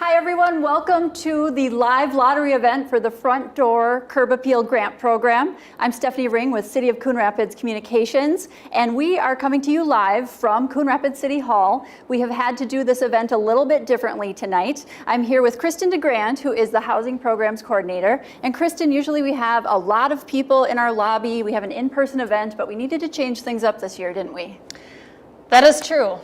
Hi everyone, welcome to the live lottery event for the Front Door Curb Appeal Grant Program. I'm Stephanie Ring with City of Coon Rapids Communications, and we are coming to you live from Coon Rapids City Hall. We have had to do this event a little bit differently tonight. I'm here with Kristen DeGrant, who is the Housing Programs Coordinator. And Kristen, usually we have a lot of people in our lobby. We have an in-person event, but we needed to change things up this year, didn't we? That is true.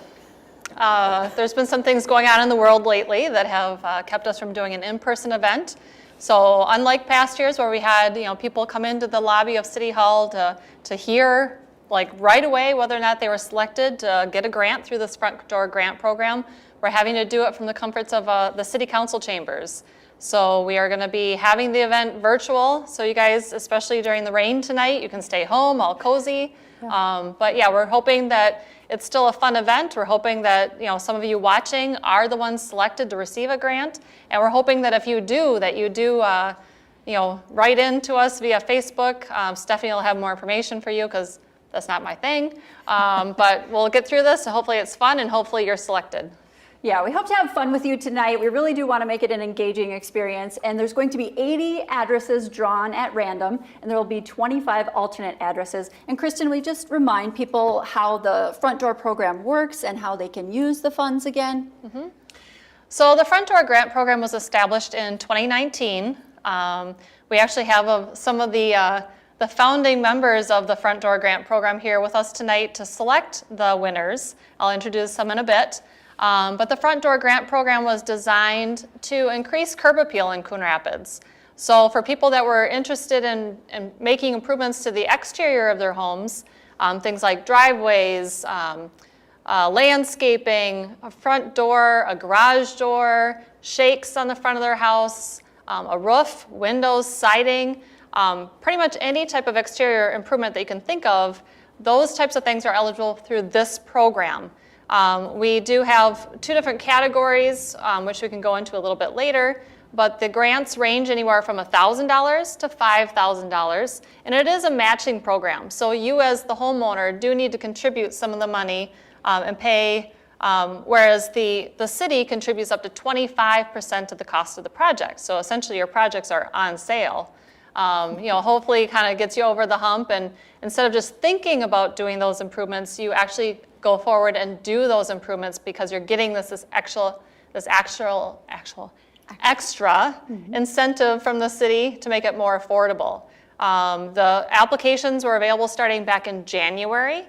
There's been some things going on in the world lately that have kept us from doing an in-person event. So unlike past years where we had people come into the lobby of City Hall to hear right away whether or not they were selected to get a grant through this Front Door Grant Program, we're having to do it from the comforts of the City Council chambers. So we are going to be having the event virtual. So you guys, especially during the rain tonight, you can stay home all cozy. Yeah. But yeah, we're hoping that it's still a fun event. We're hoping that some of you watching are the ones selected to receive a grant, and we're hoping that if you do, write in to us via Facebook. Stephanie will have more information for you because that's not my thing. But we'll get through this. So hopefully it's fun, and hopefully you're selected. Yeah, we hope to have fun with you tonight. We really do want to make it an engaging experience, and there's going to be 80 addresses drawn at random, and there will be 25 alternate addresses. And Kristen, will you just remind people how the Front Door program works and how they can use the funds again? Mm-hmm. So the Front Door Grant Program was established in 2019. We actually have some of the founding members of the Front Door Grant Program here with us tonight to select the winners. I'll introduce them in a bit. But the Front Door Grant Program was designed to increase curb appeal in Coon Rapids. So for people that were interested in making improvements to the exterior of their homes, things like driveways, landscaping, a front door, a garage door, shakes on the front of their house, a roof, windows, siding, pretty much any type of exterior improvement that you can think of, those types of things are eligible through this program. We do have two different categories, which we can go into a little bit later, but the grants range anywhere from $1,000 to $5,000, and it is a matching program. So you as the homeowner do need to contribute some of the money and pay, whereas the city contributes up to 25% of the cost of the project. So essentially your projects are on sale. Hopefully kind of gets you over the hump, and instead of just thinking about doing those improvements, you actually go forward and do those improvements because you're getting this extra incentive from the city to make it more affordable. The applications were available starting back in January.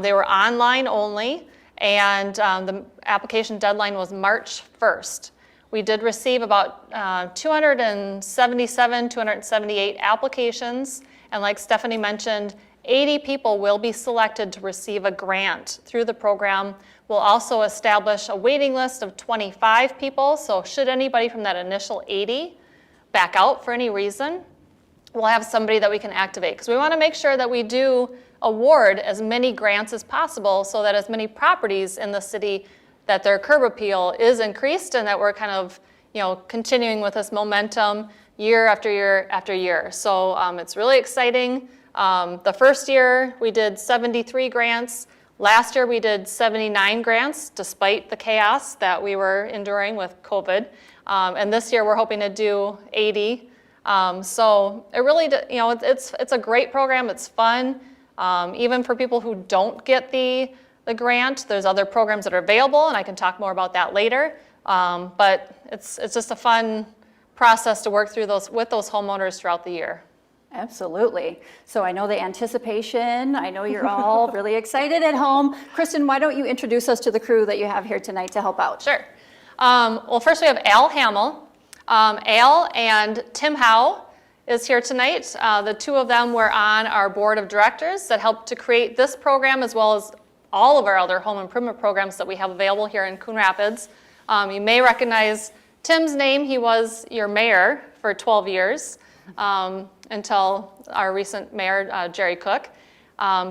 They were online only, and the application deadline was March 1st. We did receive about 278 applications, and like Stephanie mentioned, 80 people will be selected to receive a grant through the program. We'll also establish a waiting list of 25 people, so should anybody from that initial 80 back out for any reason, we'll have somebody that we can activate, because we want to make sure that we do award as many grants as possible so that as many properties in the city that their curb appeal is increased, and that we're kind of continuing with this momentum year after year after year. So it's really exciting. The first year we did 73 grants. Last year we did 79 grants despite the chaos that we were enduring with COVID. And this year we're hoping to do 80. So it really, it's a great program. It's fun. Even for people who don't get the grant, there's other programs that are available, and I can talk more about that later. But it's just a fun process to work through with those homeowners throughout the year. Absolutely. So I know the anticipation. I know you're all really excited at home. Kristen, why don't you introduce us to the crew that you have here tonight to help out? Sure. Well, first we have Al Hamill. Al and Tim Howe is here tonight. The two of them were on our board of directors that helped to create this program, as well as all of our other home improvement programs that we have available here in Coon Rapids. You may recognize Tim's name. He was your mayor for 12 years. Until our recent mayor, Jerry Cook.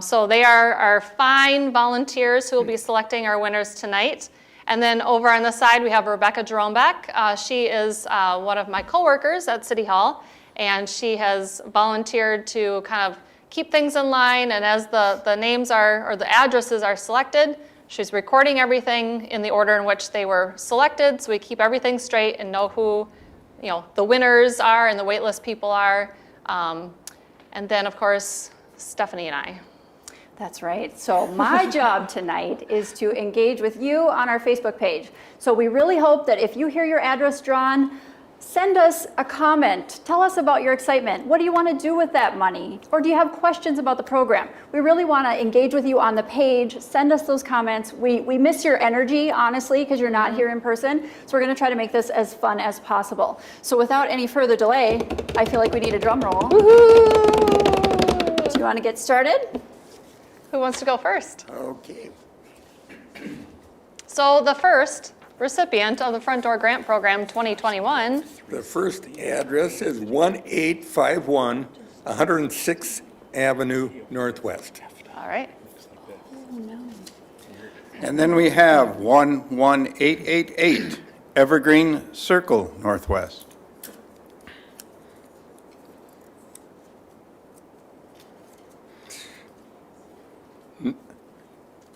So they are our fine volunteers who will be selecting our winners tonight. And then over on the side, we have Rebecca Jeromebeck. She is one of my coworkers at City Hall, and she has volunteered to kind of keep things in line. And as the names are, or the addresses are selected, She's recording everything in the order in which they were selected, so we keep everything straight and know who, the winners are and the waitlist people are. And then, of course, Stephanie and I. That's right. So my job tonight is to engage with you on our Facebook page. So we really hope that if you hear your address drawn, send us a comment. Tell us about your excitement. What do you want to do with that money? Or do you have questions about the program? We really want to engage with you on the page. Send us those comments. We miss your energy, honestly, because you're not here in person. So we're going to try to make this as fun as possible. So without any further delay, I feel like we need a drum roll. Woohoo! Do you want to get started? Who wants to go first? Okay. So the first recipient of the Front Door Grant Program 2021. The first address is 1851 106th Avenue Northwest. All right. And then we have 11888 Evergreen Circle Northwest.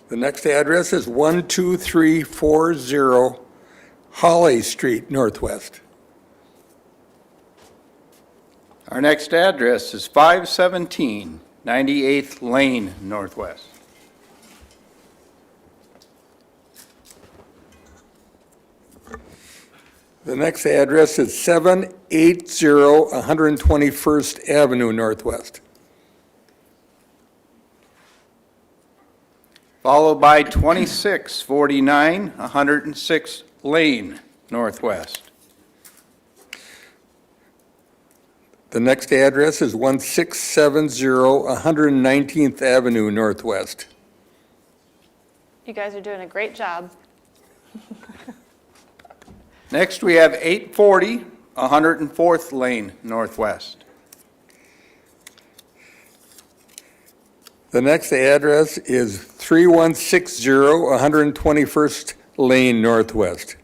The next address is 12340 Holly Street Northwest. Our next address is 517 98th Lane Northwest. The next address is 780 121st Avenue Northwest. Followed by 2649 106th Lane Northwest. The next address is 1670 119th Avenue Northwest. You guys are doing a great job. Next, we have 840 104th Lane Northwest. The next address is 3160 121st Lane Northwest.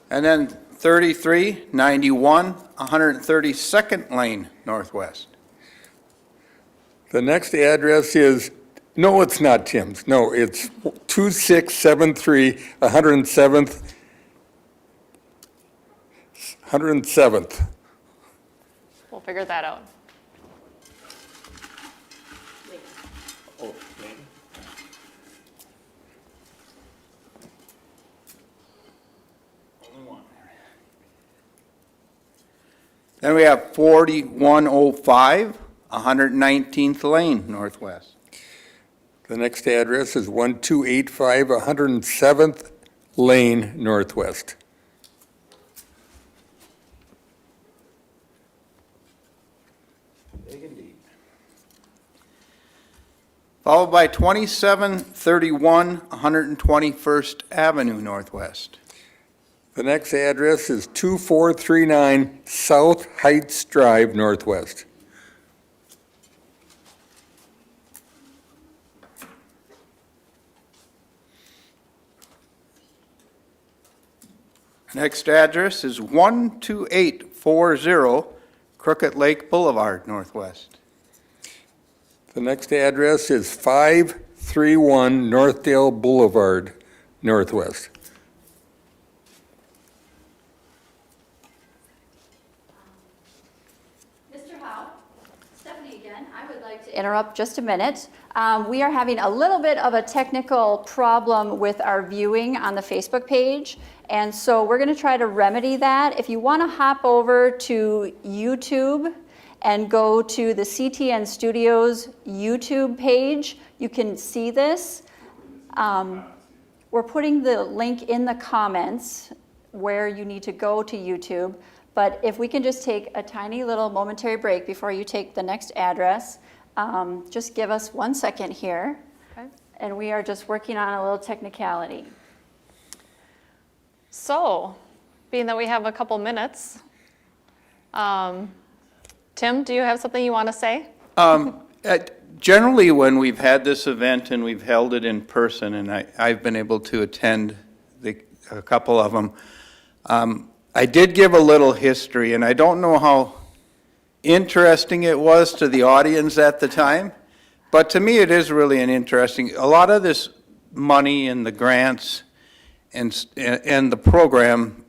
And then 3391 132nd Lane Northwest. The next address is, no, it's not Tim's. No, it's 2673 107th. We'll figure that out. Then we have 4105 119th Lane Northwest. The next address is 1285 107th Lane Northwest. Followed by 2731 121st Avenue Northwest. The next address is 2439 South Heights Drive Northwest. Next address is 12840 Crooked Lake Boulevard Northwest. The next address is 531 Northdale Boulevard Northwest. Mr. Howe, Stephanie again. I would like to interrupt just a minute. We are having a little bit of a technical problem with our viewing on the Facebook page, and so we're going to try to remedy that. If you want to hop over to YouTube and go to the CTN Studios YouTube page, you can see this. We're putting the link in the comments where you need to go to YouTube. But if we can just take a tiny little momentary break before you take the next address, just give us 1 second here. Okay. And we are just working on a little technicality. So, being that we have a couple minutes, Tim, do you have something you want to say? Generally, when we've had this event and we've held it in person, and I've been able to attend a couple of them, I did give a little history, and I don't know how interesting it was to the audience at the time, but to me it is really a lot of this money and the grants and the program,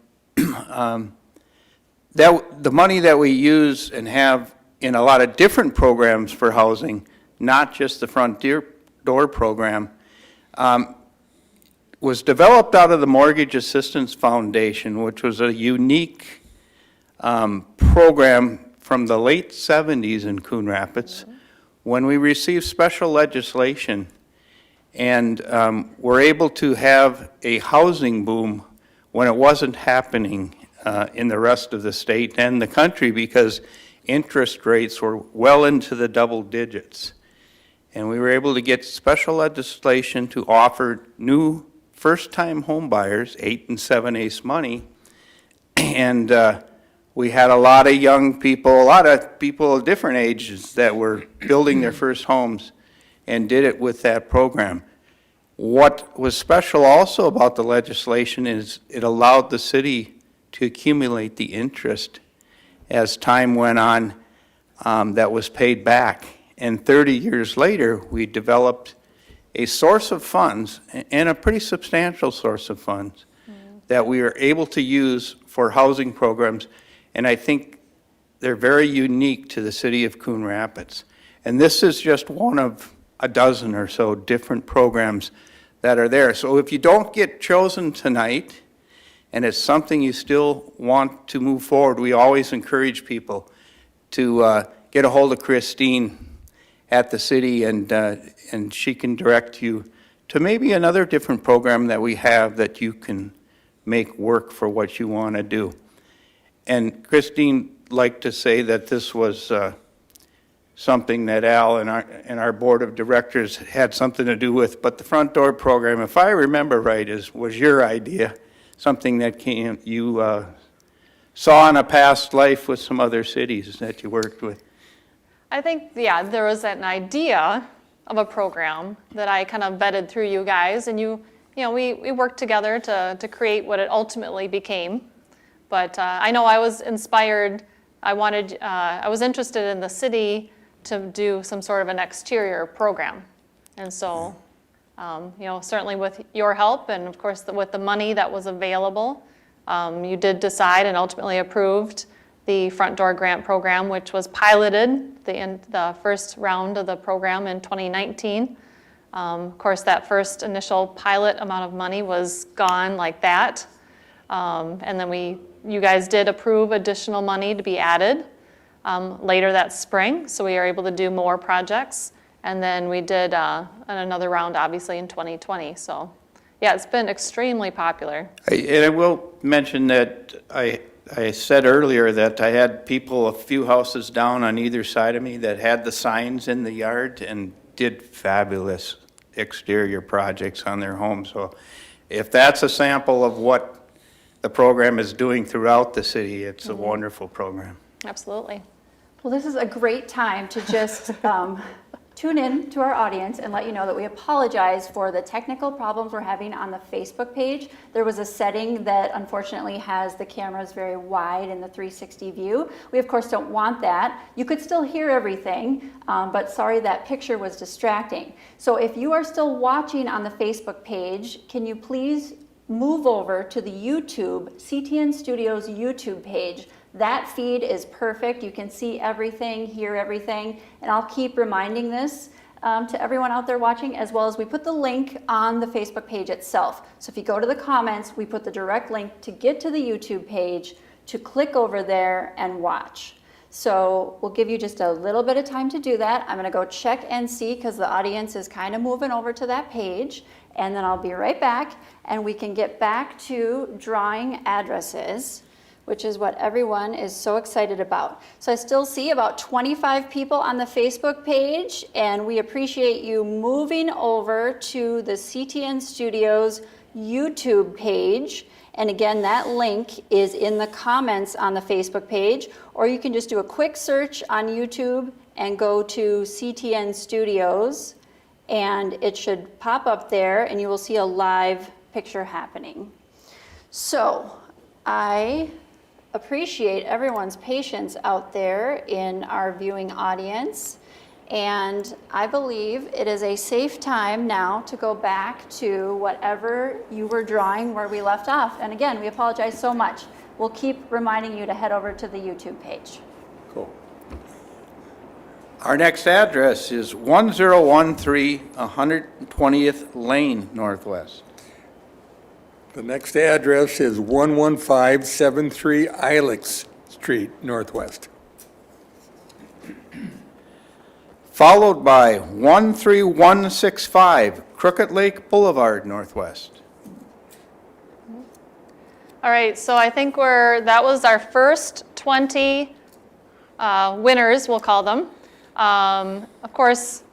that the money that we use and have in a lot of different programs for housing, not just the front door program, was developed out of the Mortgage Assistance Foundation, which was a unique program from the late 70s in Coon Rapids, when we received special legislation and were able to have a housing boom when it wasn't happening in the rest of the state and the country, because interest rates were well into the double digits. And we were able to get special legislation to offer new first-time home buyers 8 and 7/8 money. And we had a lot of young people, a lot of people of different ages that were building their first homes and did it with that program. What was special also about the legislation is it allowed the city to accumulate the interest as time went on that was paid back. And 30 years later, we developed a source of funds, and a pretty substantial source of funds, that we are able to use for housing programs. And I think they're very unique to the city of Coon Rapids. And this is just one of a dozen or so different programs that are there. So if you don't get chosen tonight, and it's something you still want to move forward, we always encourage people to get a hold of Christine at the city, and she can direct you to maybe another different program that we have that you can make work for what you want to do. And Christine liked to say that this was something that Al and our board of directors had something to do with, but the front door program, if I remember right, was your idea, something that you saw in a past life with some other cities that you worked with. I think, yeah, there was an idea of a program that I kind of vetted through you guys, and we worked together to create what it ultimately became. But I know I was inspired. I was interested in the city to do some sort of an exterior program, and so certainly with your help, and of course with the money that was available, you did decide and ultimately approved the front door grant program, which was piloted the first round of the program in 2019. Of course, that first initial pilot amount of money was gone like that. And then you guys did approve additional money to be added later that spring, so we were able to do more projects. And then we did another round, obviously, in 2020. So, yeah, it's been extremely popular. And I will mention that I said earlier that I had people a few houses down on either side of me that had the signs in the yard and did fabulous exterior projects on their homes. So if that's a sample of what the program is doing throughout the city, it's a wonderful program. Absolutely. Well, this is a great time to just tune in to our audience and let you know that we apologize for the technical problems we're having on the Facebook page. There was a setting that unfortunately has the cameras very wide in the 360 view. We of course don't want that. You could still hear everything, but sorry that picture was distracting. So if you are still watching on the Facebook page, can you please move over to the YouTube, CTN Studios YouTube page. That feed is perfect. You can see everything, hear everything, and I'll keep reminding this to everyone out there watching, as well as we put the link on the Facebook page itself. So if you go to the comments, we put the direct link to get to the YouTube page, to click over there and watch. So we'll give you just a little bit of time to do that. I'm gonna go check and see, because the audience is kind of moving over to that page, and then I'll be right back, and we can get back to drawing addresses, which is what everyone is so excited about. So I still see about 25 people on the Facebook page, and we appreciate you moving over to the CTN Studios YouTube page. And again, that link is in the comments on the Facebook page, or you can just do a quick search on YouTube and go to CTN Studios, and it should pop up there, and you will see a live picture happening. So I appreciate everyone's patience out there in our viewing audience. And I believe it is a safe time now to go back to whatever you were drawing where we left off. And again, we apologize so much. We'll keep reminding you to head over to the YouTube page. Cool. Our next address is 1013 120th Lane Northwest. The next address is 11573 Ilex Street Northwest. Followed by 13165 Crooked Lake Boulevard Northwest. All right, so I think that was our first 20 winners, we'll call them. Of course,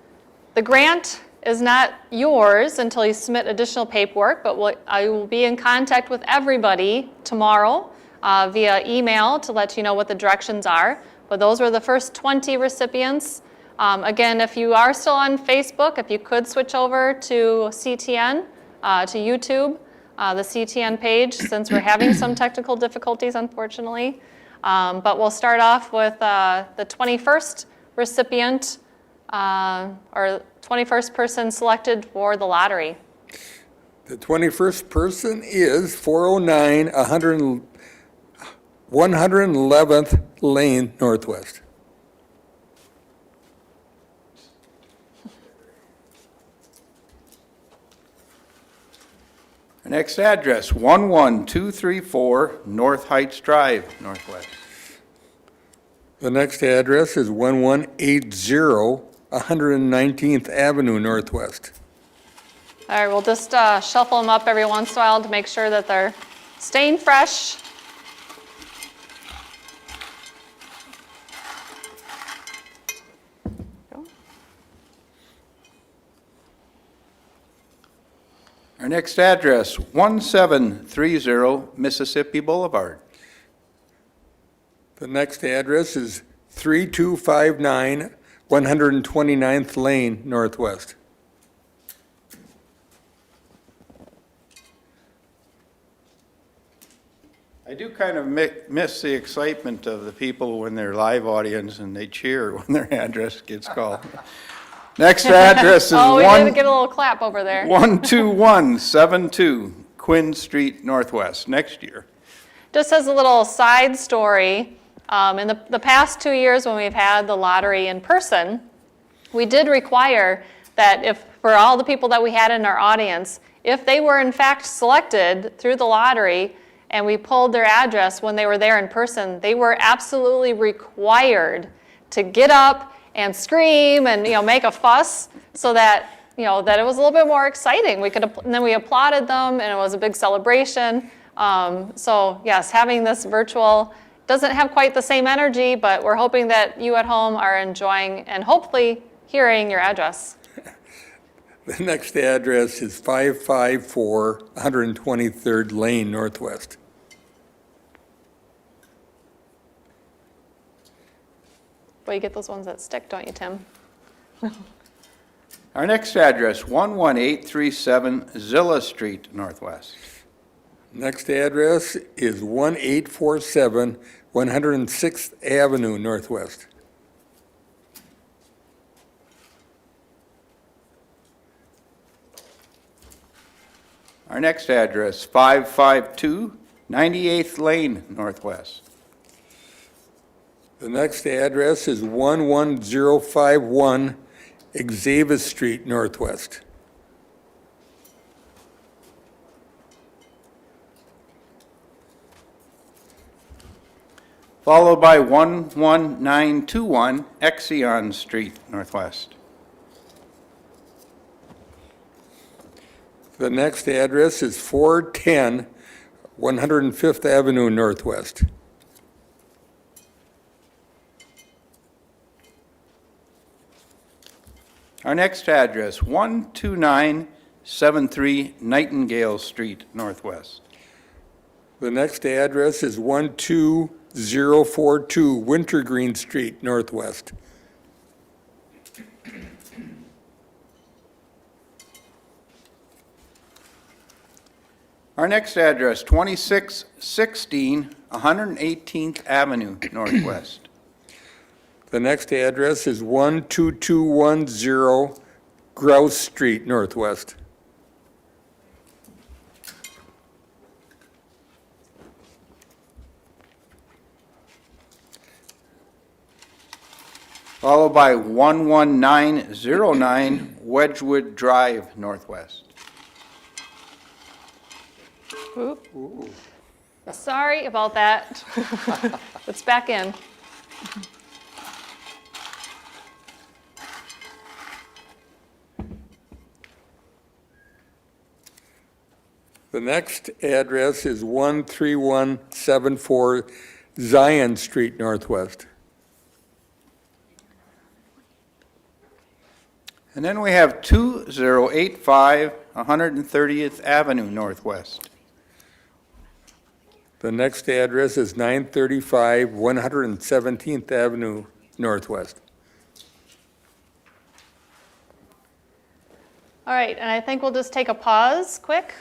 the grant is not yours until you submit additional paperwork, but I will be in contact with everybody tomorrow via email to let you know what the directions are. But those were the first 20 recipients. Again, if you are still on Facebook, if you could switch over to CTN, to YouTube, the CTN page, since we're having some technical difficulties, unfortunately. But we'll start off with the 21st recipient, or 21st person selected for the lottery. The 21st person is 409 111th Lane Northwest. Our next address, 11234 North Heights Drive Northwest. The next address is 1180 119th Avenue Northwest. All right, we'll just shuffle them up every once in a while to make sure that they're staying fresh. Our next address, 1730 Mississippi Boulevard. The next address is 3259 129th Lane Northwest. I do kind of miss the excitement of the people when they're live audience and they cheer when their address gets called. Next address is Oh, we did get a little clap over there. 12172 Quinn Street Northwest, next year. Just as a little side story, in the past 2 years when we've had the lottery in person, we did require that if, for all the people that we had in our audience, if they were in fact selected through the lottery and we pulled their address when they were there in person, they were absolutely required to get up and scream and make a fuss so that that it was a little bit more exciting. And then we applauded them and it was a big celebration. So yes, having this virtual doesn't have quite the same energy, but we're hoping that you at home are enjoying and hopefully hearing your address. The next address is 554 123rd Lane Northwest. Well, you get those ones that stick, don't you, Tim? Our next address, 11837 Zilla Street Northwest. Next address is 1847 106th Avenue Northwest. Our next address, 552 98th Lane Northwest. The next address is 11051 Xavier Street Northwest. Followed by 11921 Exeon Street Northwest. The next address is 410 105th Avenue Northwest. Our next address, 12973 Nightingale Street Northwest. The next address is 12042 Wintergreen Street Northwest. Our next address, 2616 118th Avenue Northwest. The next address is 12210 Grouse Street Northwest. Followed by 11909 Wedgewood Drive Northwest. Oop. Sorry about that. It's back in. The next address is 13174 Zion Street Northwest. And then we have 2085 130th Avenue Northwest. The next address is 935 117th Avenue Northwest. All right, and I think we'll just take a pause quick.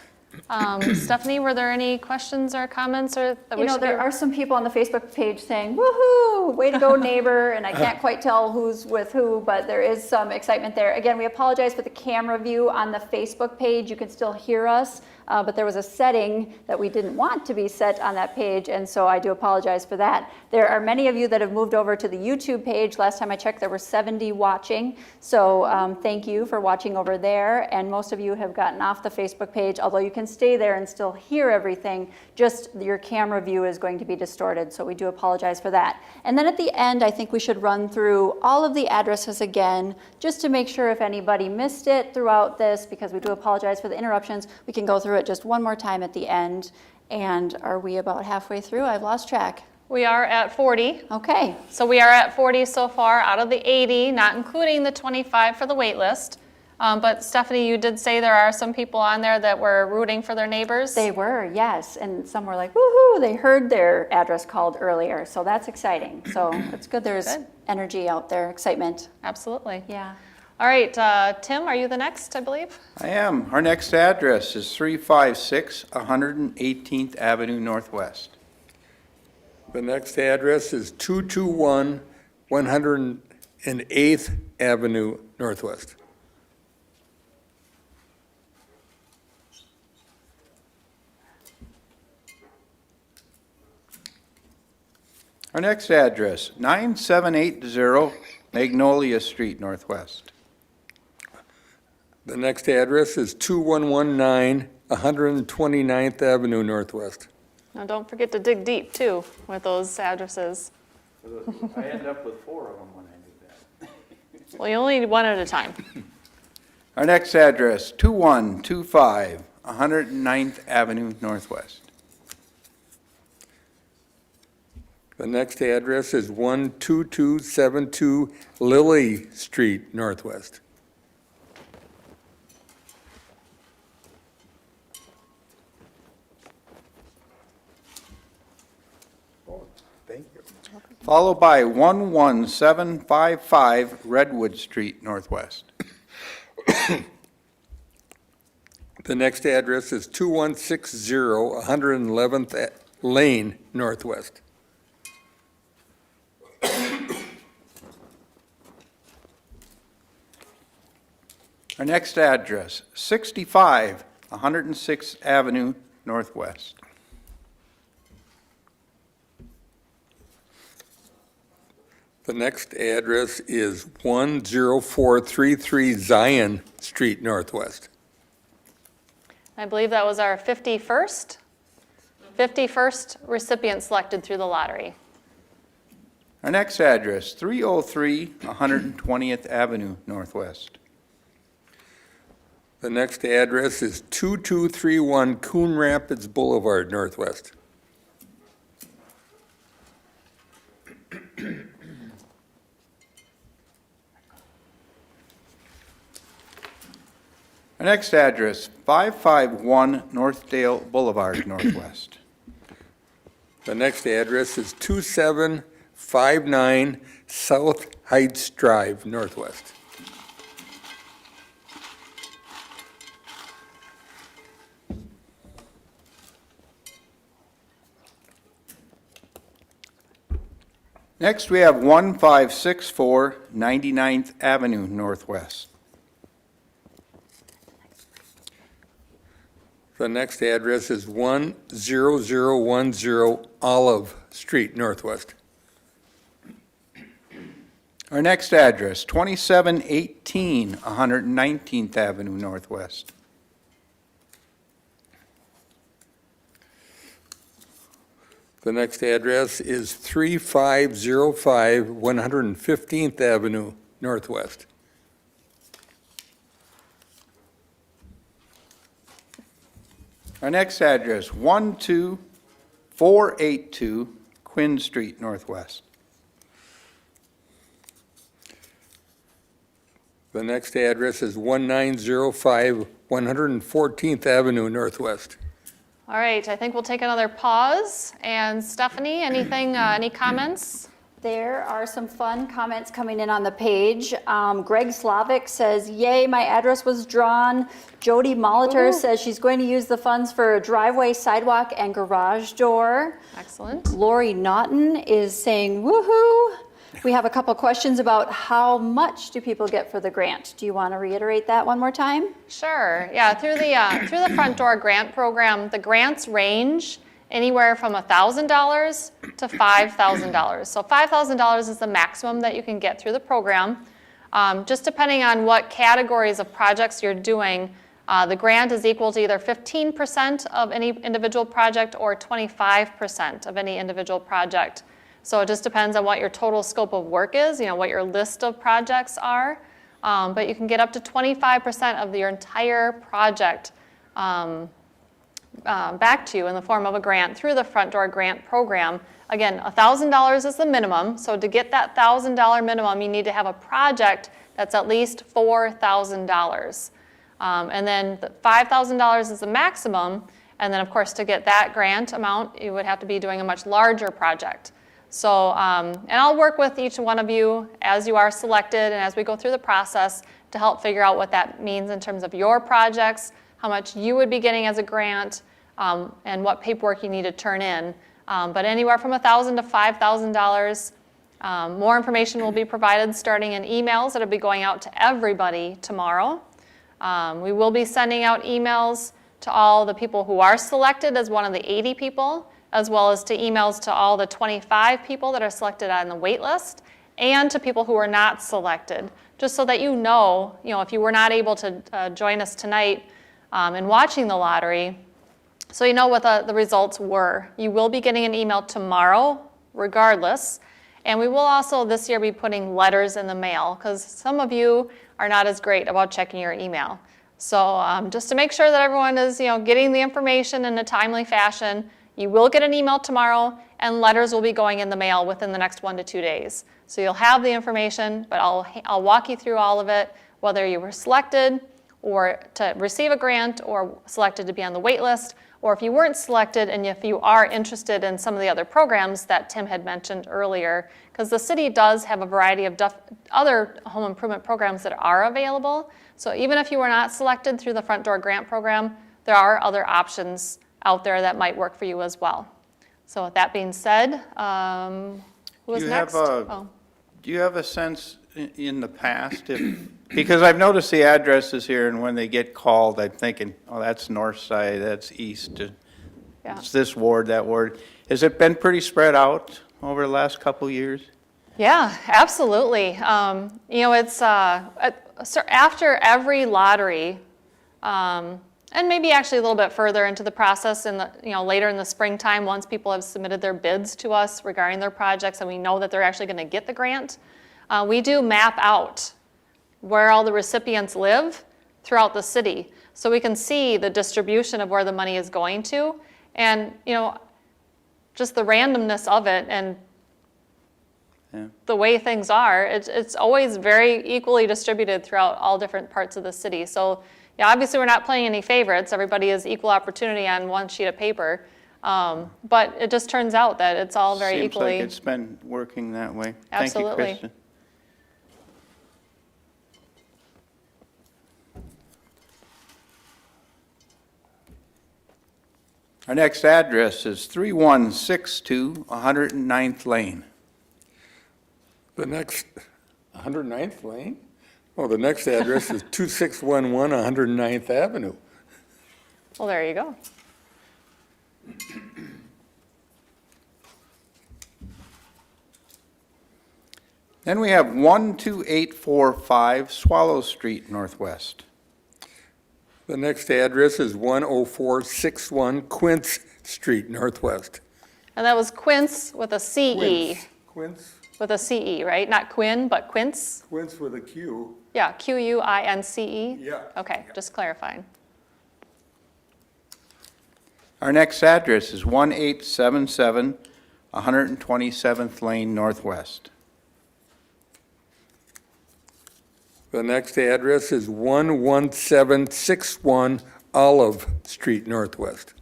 Stephanie, were there any questions or comments or that we You know, should there be- are some people on the Facebook page saying, woohoo, way to go neighbor, and I can't quite tell who's with who, but there is some excitement there. Again, we apologize for the camera view on the Facebook page. You can still hear us, but there was a setting that we didn't want to be set on that page, and so I do apologize for that. There are many of you that have moved over to the YouTube page. Last time I checked, there were 70 watching, so thank you for watching over there, and most of you have gotten off the Facebook page, although you can stay there and still hear everything, just your camera view is going to be distorted, so we do apologize for that. And then at the end, I think we should run through all of the addresses again, just to make sure if anybody missed it throughout this, because we do apologize for the interruptions, we can go through it just one more time at the end. And are we about halfway through? I've lost track. We are at 40. Okay, So we are at 40 so far out of the 80, not including the 25 for the wait list. But Stephanie, you did say there are some people on there that were rooting for their neighbors. they were, yes, and some were like, woohoo, they heard their address called earlier, so that's exciting. So it's good there's Good. energy out there, excitement. Absolutely. Yeah. All right, Tim, are you the next, I believe? I am. Our next address is 356 118th Avenue Northwest. The next address is 221 108th Avenue Northwest. Our next address, 9780 Magnolia Street Northwest. The next address is 2119 129th Avenue Northwest. Now, don't forget to dig deep, too, with those addresses. I end up with 4 of them when I do that. Well, you only need one at a time. Our next address, 2125 109th Avenue Northwest. The next address is 12272 Lily Street Northwest. Thank you. Followed by 11755 Redwood Street Northwest. The next address is 2160 111th Lane Northwest. Our next address, 65 106th Avenue Northwest. The next address is 10433 Zion Street Northwest. I believe that was our 51st recipient selected through the lottery. Our next address, 303 120th Avenue Northwest. The next address is 2231 Coon Rapids Boulevard Northwest. Our next address, 551 Northdale Boulevard Northwest. The next address is 2759 South Heights Drive Northwest. Next, we have 1564 99th Avenue Northwest. The next address is 10010 Olive Street Northwest. Our next address, 2718 119th Avenue Northwest. The next address is 3505 115th Avenue Northwest. Our next address, 12482 Quinn Street Northwest. The next address is 1905 114th Avenue Northwest. All right, I think we'll take another pause. And Stephanie, anything, any comments? There are some fun comments coming in on the page. Greg Slavic says, yay, my address was drawn. Jody Molitor says she's going to use the funds for a driveway, sidewalk, and garage door. Excellent. Lori Naughton is saying, woohoo. We have a couple questions about how much do people get for the grant. Do you want to reiterate that one more time? Sure. Yeah, through the front door grant program, the grants range anywhere from $1,000 to $5,000. So $5,000 is the maximum that you can get through the program. Just depending on what categories of projects you're doing, the grant is equal to either 15% of any individual project or 25% of any individual project. So it just depends on what your total scope of work is, what your list of projects are. But you can get up to 25% of your entire project back to you in the form of a grant through the front door grant program. Again, $1,000 is the minimum. So to get that $1,000 minimum, you need to have a project that's at least $4,000. And then the $5,000 is the maximum. And then, of course, to get that grant amount, you would have to be doing a much larger project. So, and I'll work with each one of you as you are selected and as we go through the process to help figure out what that means in terms of your projects, how much you would be getting as a grant, and what paperwork you need to turn in. But anywhere from $1,000 to $5,000. More information will be provided starting in emails that will be going out to everybody tomorrow. We will be sending out emails to all the people who are selected as one of the 80 people, as well as to emails to all the 25 people that are selected on the wait list, and to people who are not selected, just so that you know, if you were not able to join us tonight in watching the lottery, so you know what the results were. You will be getting an email tomorrow, regardless, and we will also this year be putting letters in the mail, because some of you are not as great about checking your email. So just to make sure that everyone is getting the information in a timely fashion, you will get an email tomorrow, and letters will be going in the mail within the next 1 to 2 days. So you'll have the information, but I'll walk you through all of it, whether you were selected or to receive a grant or selected to be on the wait list, or if you weren't selected and if you are interested in some of the other programs that Tim had mentioned earlier, because the city does have a variety of other home improvement programs that are available. So even if you were not selected through the front door grant program, there are other options out there that might work for you as well. So with that being said, who is next? Do you have a sense in the past, because I've noticed the addresses here, and when they get called, I'm thinking, oh, that's north side, that's east, Yeah. it's this ward, that ward. Has it been pretty spread out over the last couple of years? Yeah, absolutely. It's so after every lottery, and maybe actually a little bit further into the process in the, later in the springtime, once people have submitted their bids to us regarding their projects and we know that they're actually going to get the grant, we do map out where all the recipients live throughout the city. So we can see the distribution of where the money is going to, and, just the randomness of it and the way things are, it's always very equally distributed throughout all different parts of the city. So yeah, obviously we're not playing any favorites. Everybody is equal opportunity on one sheet of paper. But it just turns out that it's all very equally. Seems like it's been working that way. Absolutely. Thank you, Kristen. Our next address is 3162 109th Lane. The next, 109th Lane? Oh, the next address is 2611 109th Avenue. Well, there you go. Then we have 12845 Swallow Street Northwest. The next address is 10461 Quince Street Northwest. And that was Quince with a C-E. Quince? With a C-E, right? Not Quinn, but Quince? Quince with a Q. Yeah, Q-U-I-N-C-E? Yeah. Okay, just clarifying. Our next address is 1877 127th Lane Northwest. The next address is 11761 Olive Street Northwest.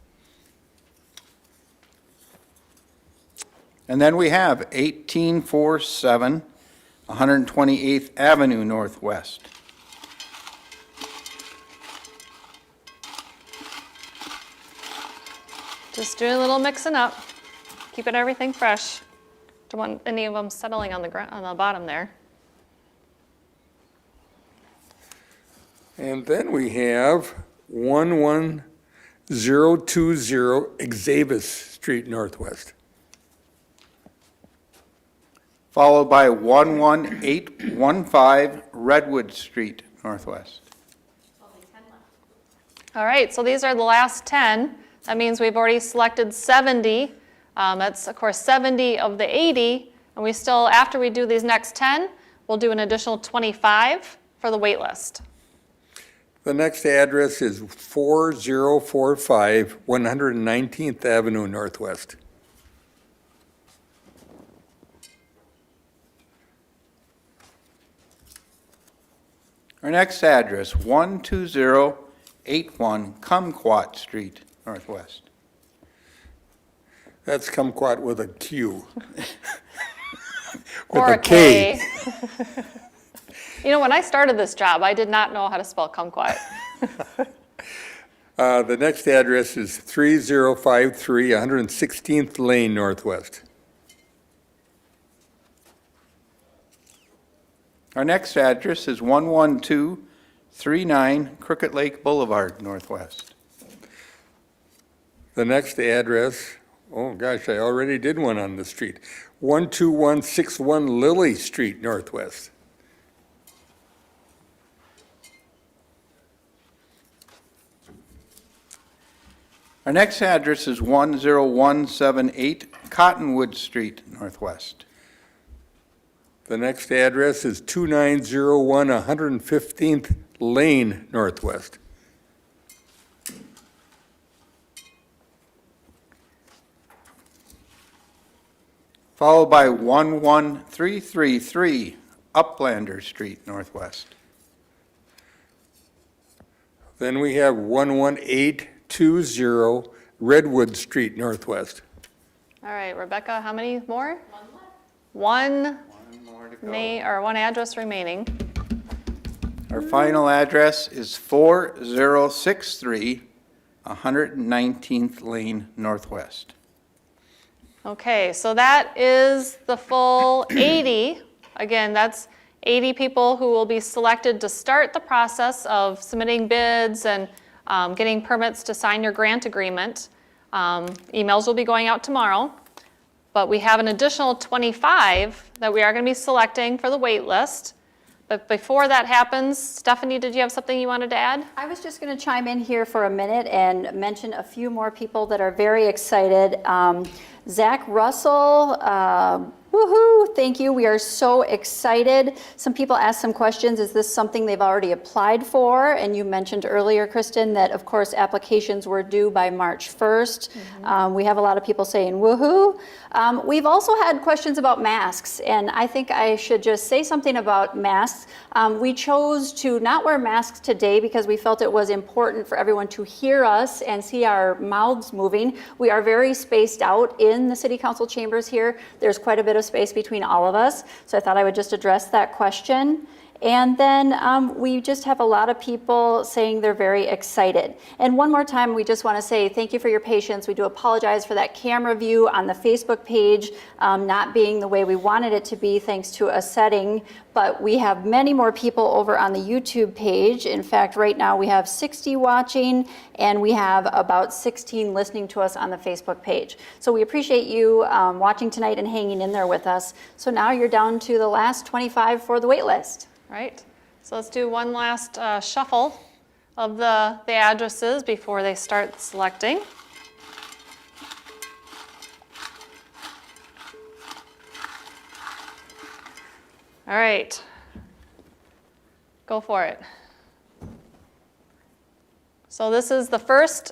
And then we have 1847 128th Avenue Northwest. Just doing a little mixing up, keeping everything fresh. Don't want any of them settling on the ground, on the bottom there. And then we have 11020 Xavier Street Northwest. Followed by 11815 Redwood Street Northwest. All right, so these are the last 10. That means we've already selected 70. That's, of course, 70 of the 80. And we still, after we do these next 10, we'll do an additional 25 for the wait list. The next address is 4045 119th Avenue Northwest. Our next address, 12081 Kumquat Street Northwest. That's Kumquat with a Q. Or With a K. You know, when I started this job, I did not know how to spell kumquat. The next address is 3053 116th Lane Northwest. Our next address is 11239 Crooked Lake Boulevard Northwest. The next address, oh gosh, I already did one on the street. 12161 Lily Street Northwest. Our next address is 10178 Cottonwood Street Northwest. The next address is 2901 115th Lane Northwest. Followed by 11333 Uplander Street Northwest. Then we have 11820 Redwood Street Northwest. All right, Rebecca, how many more? One one address remaining. Our final address is 4063 119th Lane Northwest. Okay, so that is the full 80. Again, that's 80 people who will be selected to start the process of submitting bids and getting permits to sign your grant agreement. Emails will be going out tomorrow. But we have an additional 25 that we are going to be selecting for the wait list. But before that happens, Stephanie, did you have something you wanted to add? I was just going to chime in here for a minute and mention a few more people that are very excited. Zach Russell, woohoo, thank you. We are so excited. Some people asked some questions. Is this something they've already applied for? And you mentioned earlier, Kristen, that of course applications were due by March 1st. We have a lot of people saying woohoo. We've also had questions about masks, and I think I should just say something about masks. We chose to not wear masks today because we felt it was important for everyone to hear us and see our mouths moving. We are very spaced out in the city council chambers here. There's quite a bit of space between all of us, so I thought I would just address that question. And then we just have a lot of people saying they're very excited. And one more time, we just want to say thank you for your patience. We do apologize for that camera view on the Facebook page not being the way we wanted it to be, thanks to a setting. But we have many more people over on the YouTube page. In fact, right now we have 60 watching, and we have about 16 listening to us on the Facebook page. So we appreciate you watching tonight and hanging in there with us. So now you're down to the last 25 for the wait list. Right, so let's do one last shuffle of the addresses before they start selecting. All right, go for it. So this is the first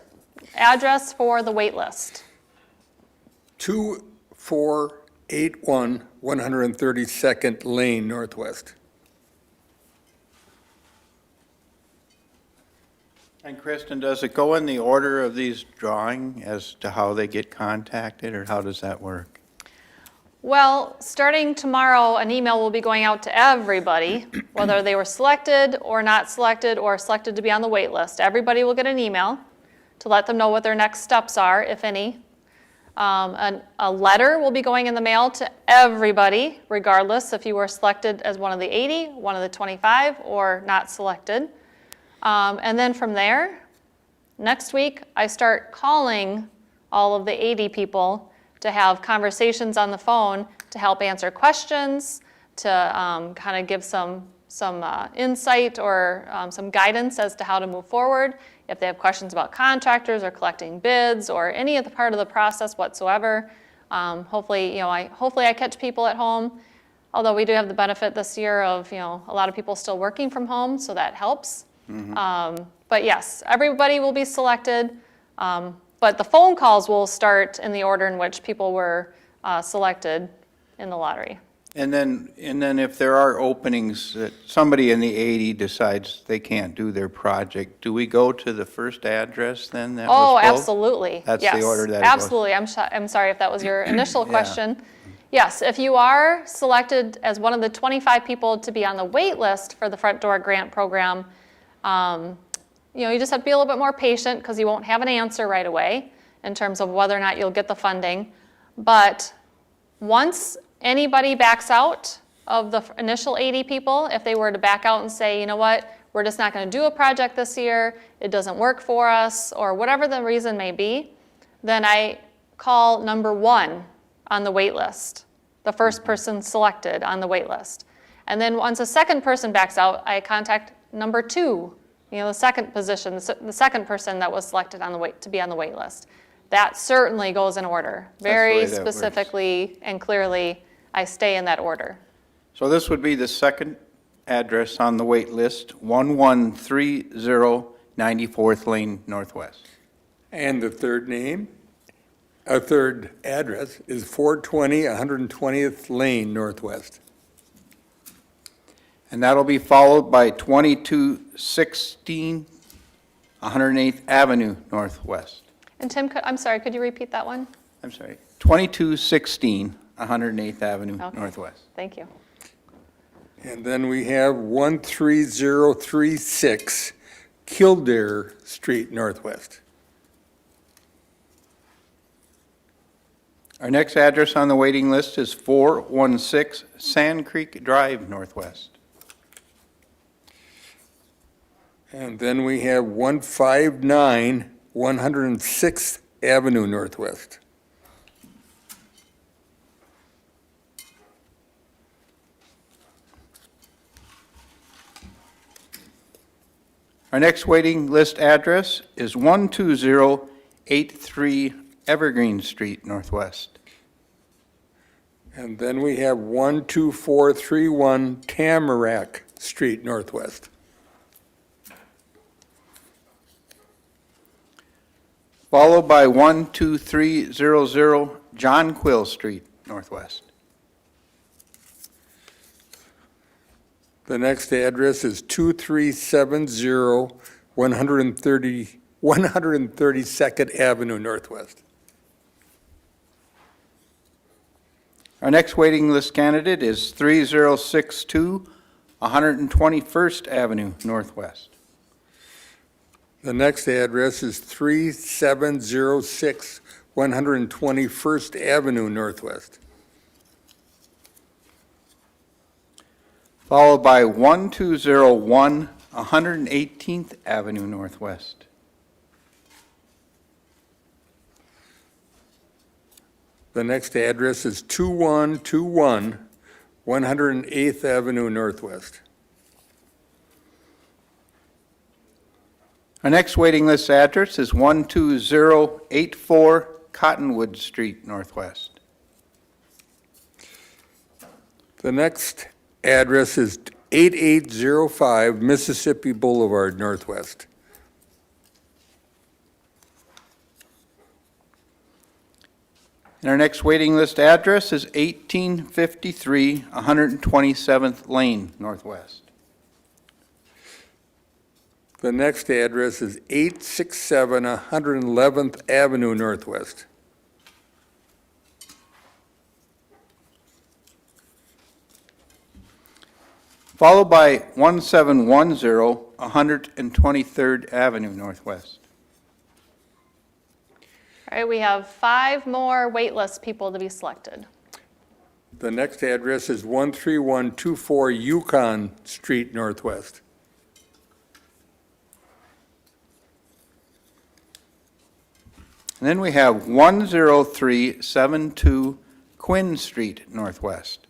address for the wait list. 2481 132nd Lane Northwest. And Kristen, does it go in the order of these drawing as to how they get contacted, or how does that work? Well, starting tomorrow, an email will be going out to everybody, whether they were selected or selected to be on the wait list. Everybody will get an email to let them know what their next steps are, if any. A letter will be going in the mail to everybody, regardless if you were selected as one of the 80, one of the 25, or not selected. And then from there, next week, I start calling all of the 80 people to have conversations on the phone to help answer questions, to kind of give some insight or some guidance as to how to move forward. If they have questions about contractors or collecting bids or any of the part of the process whatsoever, hopefully I catch people at home. Although we do have the benefit this year of a lot of people still working from home, so that helps. But yes, everybody will be selected, but the phone calls will start in the order in which people were selected in the lottery. And then if there are openings that somebody in the 80 decides they can't do their project, do we go to the first address then? That Oh, was both? absolutely. That's Yes, the order that it goes? absolutely. I'm sorry if that was your initial question. Yes, if you are selected as one of the 25 people to be on the wait list for the Front Door Grant Program, you just have to be a little bit more patient because you won't have an answer right away in terms of whether or not you'll get the funding. But once anybody backs out of the initial 80 people, if they were to back out and say, you know what, we're just not going to do a project this year, it doesn't work for us, or whatever the reason may be, then I call number 1 on the wait list, the first person selected on the wait list. And then once a second person backs out, I contact number 2, the second position, the second person that was selected to be on the wait list. That certainly goes in order. Very specifically and clearly, I stay in that order. So this would be the second address on the wait list, 1130 94th Lane Northwest. And the third address is 420 120th Lane Northwest. And that'll be followed by 2216 108th Avenue Northwest. And Tim, I'm sorry, could you repeat that one? I'm sorry, 2216 108th Avenue Okay. Northwest. Thank you. And then we have 13036 Kildare Street Northwest. Our next address on the waiting list is 416 Sand Creek Drive Northwest. And then we have 159 106th Avenue Northwest. Our next waiting list address is 12083 Evergreen Street Northwest. And then we have 12431 Tamarack Street Northwest. Followed by 12300 John Quill Street Northwest. The next address is 2370 132nd Avenue Northwest. Our next waiting list candidate is 3062 121st Avenue Northwest. The next address is 3706 121st Avenue Northwest. Followed by 1201 118th Avenue Northwest. The next address is 2121 108th Avenue Northwest. Our next waiting list address is 12084 Cottonwood Street Northwest. The next address is 8805 Mississippi Boulevard Northwest. And our next waiting list address is 1853 127th Lane Northwest. The next address is 867 111th Avenue Northwest. Followed by 1710 123rd Avenue Northwest. All right, we have 5 more waitlist people to be selected. The next address is 13124 Yukon Street Northwest. And then we have 10372 Quinn Street Northwest.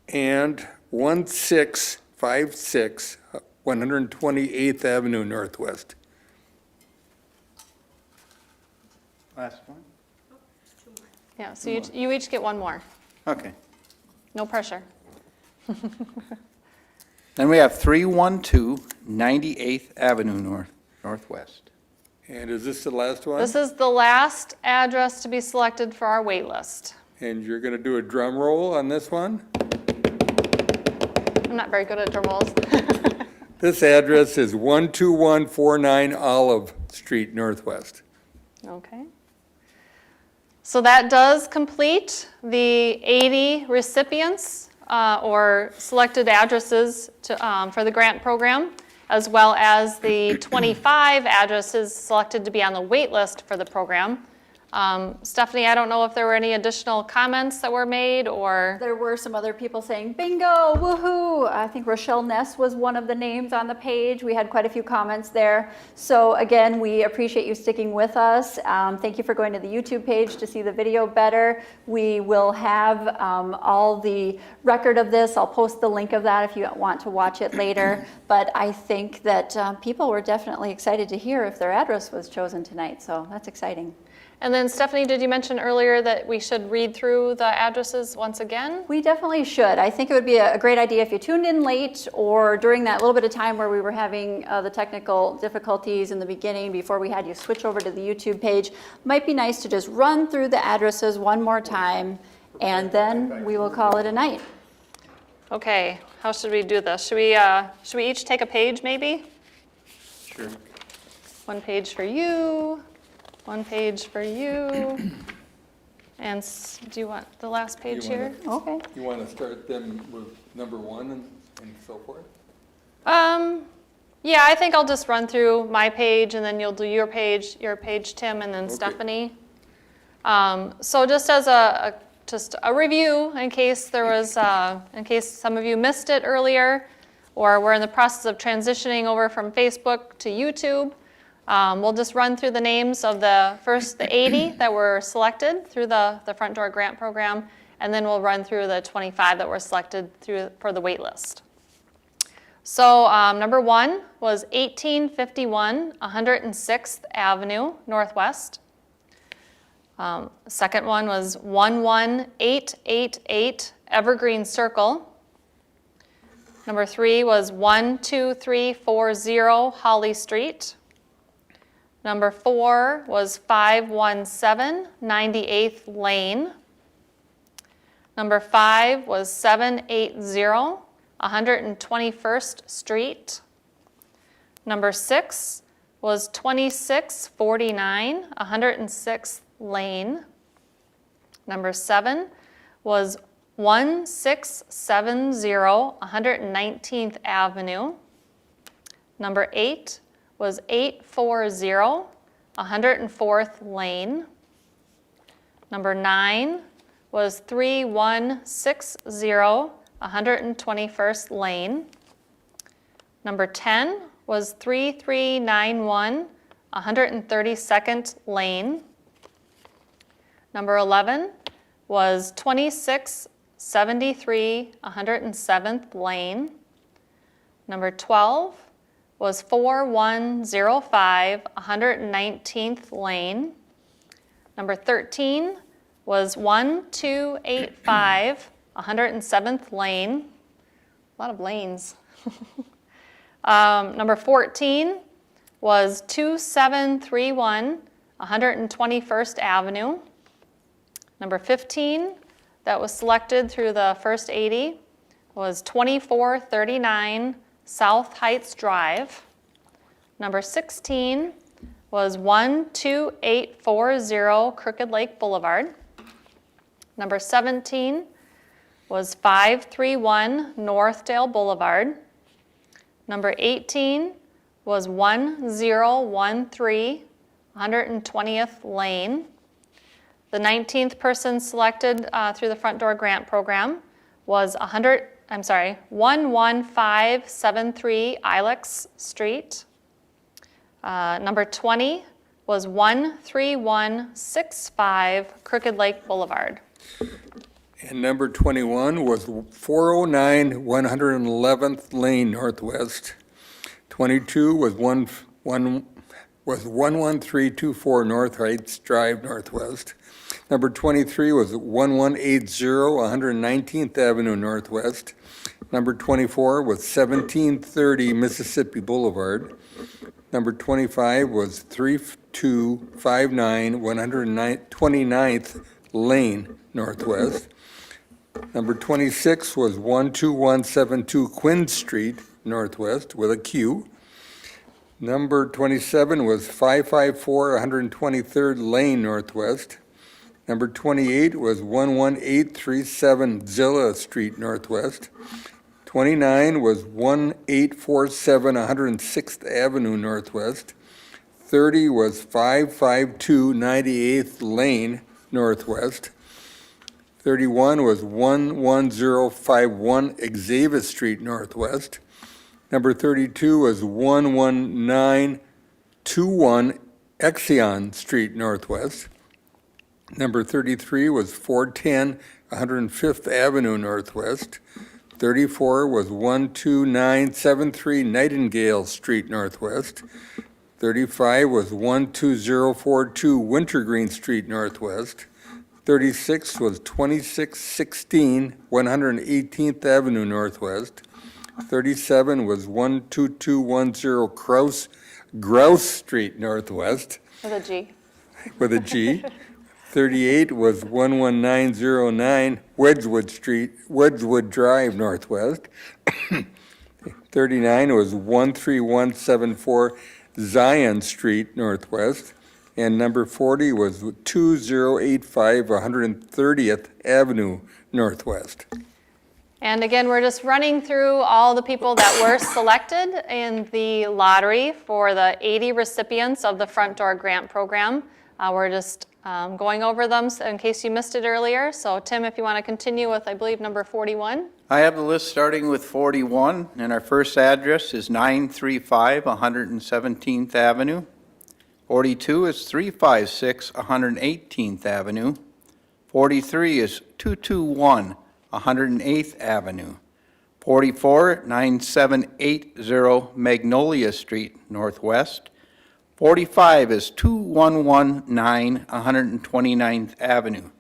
And 1656 128th Avenue Northwest. Last one? Yeah, so you each get 1 more. Okay. No pressure. Then we have 312 98th Avenue Northwest. And is this the last one? This is the last address to be selected for our wait list. And you're going to do a drum roll on this one? I'm not very good at drum rolls. This address is 12149 Olive Street Northwest. Okay. So that does complete the 80 recipients or selected addresses for the grant program, as well as the 25 addresses selected to be on the wait list for the program. Stephanie, I don't know if there were any additional comments that were made or... There were some other people saying, bingo, woohoo. I think Rochelle Ness was one of the names on the page. We had quite a few comments there. So again, we appreciate you sticking with us. Thank you for going to the YouTube page to see the video better. We will have all the record of this. I'll post the link of that if you want to watch it later. But I think that people were definitely excited to hear if their address was chosen tonight. So that's exciting. And then Stephanie, did you mention earlier that we should read through the addresses once again? We definitely should. I think it would be a great idea if you tuned in late or during that little bit of time where we were having the technical difficulties in the beginning before we had you switch over to the YouTube page. Might be nice to just run through the addresses one more time and then we will call it a night. Okay, how should we do this? Should we each take a page maybe? Sure. 1 page for you. 1 page for you. And do you want the last page here? Okay. You want to start them with number 1 and so forth? Yeah, I think I'll just run through my page and then you'll do your page, Tim, and then Okay. Stephanie. So just as a review, in case in case some of you missed it earlier, or we're in the process of transitioning over from Facebook to YouTube. We'll just run through the names of the 80 that were selected through the Front Door Grant Program, and then we'll run through the 25 that were selected for the wait list. So number 1 was 1851 106th Avenue Northwest. Second one was 11888 Evergreen Circle. Number 3 was 12340 Holly Street. Number 4 was 517 98th Lane. Number 5 was 780 121st Street. Number 6 was 2649 106th Lane. Number 7 was 1670 119th Avenue. Number 8 was 840 104th Lane. Number 9 was 3160 121st Lane. Number 10 was 3391 132nd Lane. Number 11 was 2673 107th Lane. Number 12 was 4105 119th Lane. Number 13 was 1285 107th Lane. A lot of lanes. Number 14 was 2731 121st Avenue. Number 15 that was selected through the first 80 was 2439 South Heights Drive. Number 16 was 12840 Crooked Lake Boulevard. Number 17 was 531 Northdale Boulevard. Number 18 was 1013 120th Lane. The 19th person selected through the front door grant program was 11573 Ilex Street. Number 20 was 13165 Crooked Lake Boulevard. And number 21 was 409 111th Lane Northwest. 22 was 11324 North Heights Drive Northwest. Number 23 was 1180 119th Avenue Northwest. Number 24 was 1730 Mississippi Boulevard. Number 25 was 3259 129th Lane Northwest. Number 26 was 12172 Quinn Street Northwest with a Q. Number 27 was 554 123rd Lane Northwest. Number 28 was 11837 Zilla Street Northwest. 29 was 1847 106th Avenue Northwest. 30 was 552 98th Lane Northwest. 31 was 11051 Xavier Street Northwest. Number 32 was 11921 Exeon Street Northwest. Number 33 was 410 105th Avenue Northwest. 34 was 12973 Nightingale Street Northwest. 35 was 12042 Wintergreen Street Northwest. 36 was 2616 118th Avenue Northwest. 37 was 12210 Grouse Street Northwest With a G. with a G. 38 was 11909 Wedgwood Drive Northwest. 39 was 13174 Zion Street Northwest. And number 40 was 2085 130th Avenue Northwest. And again, we're just running through all the people that were selected in the lottery for the 80 recipients of the Front Door Grant Program. We're just going over them in case you missed it earlier. So Tim, if you want to continue with, I believe, number 41. I have the list starting with 41, and our first address is 935 117th Avenue. 42 is 356 118th Avenue. 43 is 221 108th Avenue. 44, 9780 Magnolia Street Northwest. 45 is 2119 129th Avenue.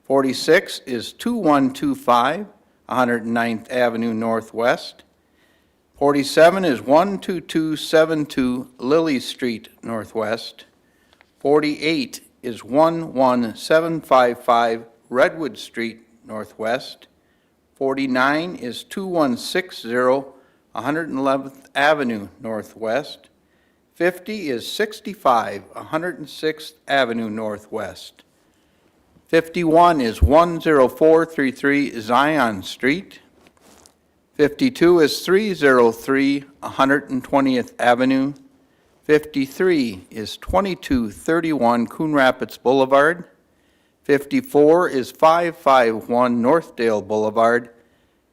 46 is 2125 109th Avenue Northwest. 47 is 12272 Lily Street Northwest. 48 is 11755 Redwood Street Northwest. 49 is 2160 111th Avenue Northwest. 50 is 65 106th Avenue Northwest. 51 is 10433 Zion Street. 52 is 303 120th Avenue. 53 is 2231 Coon Rapids Boulevard. 54 is 551 Northdale Boulevard.